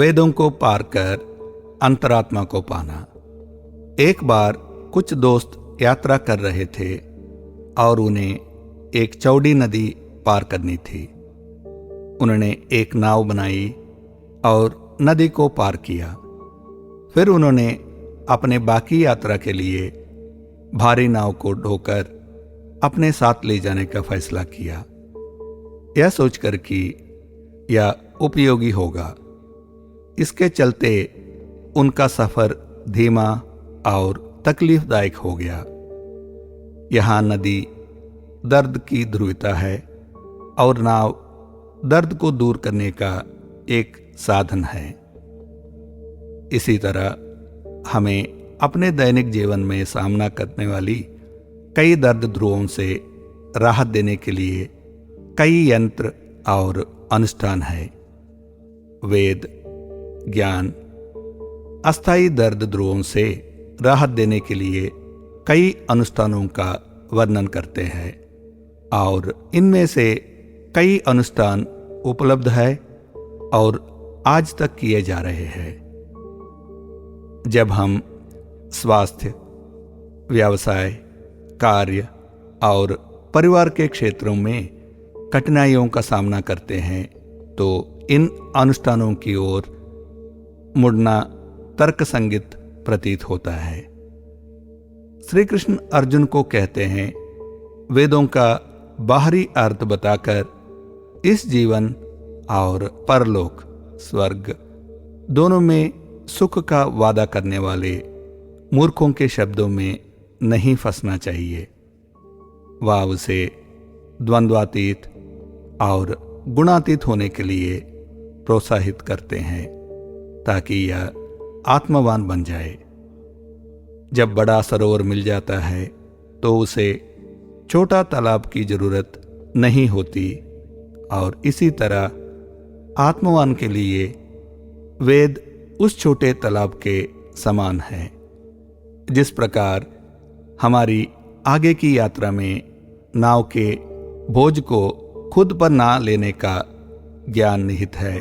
वेदों को पार कर अंतरात्मा को पाना। एक बार कुछ दोस्त यात्रा कर रहे थे और उन्हें एक चौड़ी नदी पार करनी थी। उन्होंने एक नाव बनाई और नदी को पार किया। फिर उन्होंने अपने बाकी यात्रा के लिए भारी नाव को ढोकर अपने साथ ले जाने का फैसला किया, यह सोचकर कि यह उपयोगी होगा। इसके चलते उनका सफर धीमा और तकलीफदायक हो गया। यहाँ नदी दर्द की ध्रुवता है और नाव दर्द को दूर करने का एक साधन है। इसी तरह हमें अपने दैनिक जीवन में सामना करने वाली कई दर्द ध्रुवों से राहत देने के लिए कई यंत्र और अनुष्ठान है। वेद ज्ञान अस्थायी दर्द ध्रुवों से राहत देने के लिए कई अनुष्ठानों का वर्णन करते हैं और इनमें से कई अनुष्ठान उपलब्ध है और आज तक किए जा रहे हैं। जब हम स्वास्थ्य, व्यवसाय, कार्य और परिवार के क्षेत्रों में कठिनाइयों का सामना करते हैं तो इन अनुष्ठानों की ओर मुड़ना तर्कसंगत प्रतीत होता है। श्री कृष्ण अर्जुन को कहते हैं, वेदों का बाहरी अर्थ बताकर इस जीवन और परलोक स्वर्ग दोनों में सुख का वादा करने वाले मूर्खों के शब्दों में नहीं फंसना चाहिए। वह उसे द्वंद्वातीत और गुणातीत होने के लिए प्रोत्साहित करते हैं ताकि यह आत्मवान बन जाए। जब बड़ा सरोवर मिल जाता है तो उसे छोटा तालाब की जरूरत नहीं होती और इसी तरह आत्मवान के लिए वेद उस छोटे तालाब के समान है। जिस प्रकार हमारी आगे की यात्रा में नाव के बोझ को खुद पर ना लेने का ज्ञान निहित है,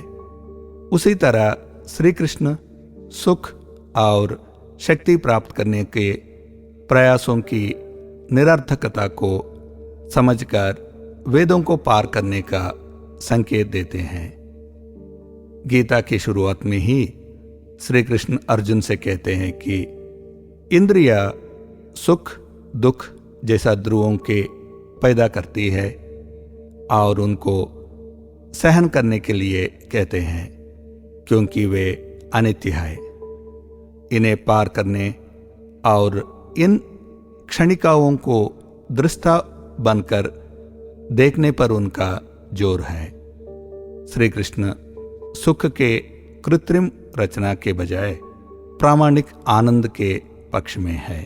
उसी तरह श्री कृष्ण सुख और शक्ति प्राप्त करने के प्रयासों की निरर्थकता को समझकर वेदों को पार करने का संकेत देते हैं। गीता की शुरुआत में ही श्री कृष्ण अर्जुन से कहते हैं कि इंद्रिया सुख दुख जैसा ध्रुवों के पैदा करती है और उनको सहन करने के लिए कहते हैं क्योंकि वे अनित्य है। इन्हें पार करने और इन क्षणिकाओं को दृष्टा बनकर देखने पर उनका जोर है। श्री कृष्ण सुख के कृत्रिम रचना के बजाय प्रामाणिक आनंद के पक्ष में है।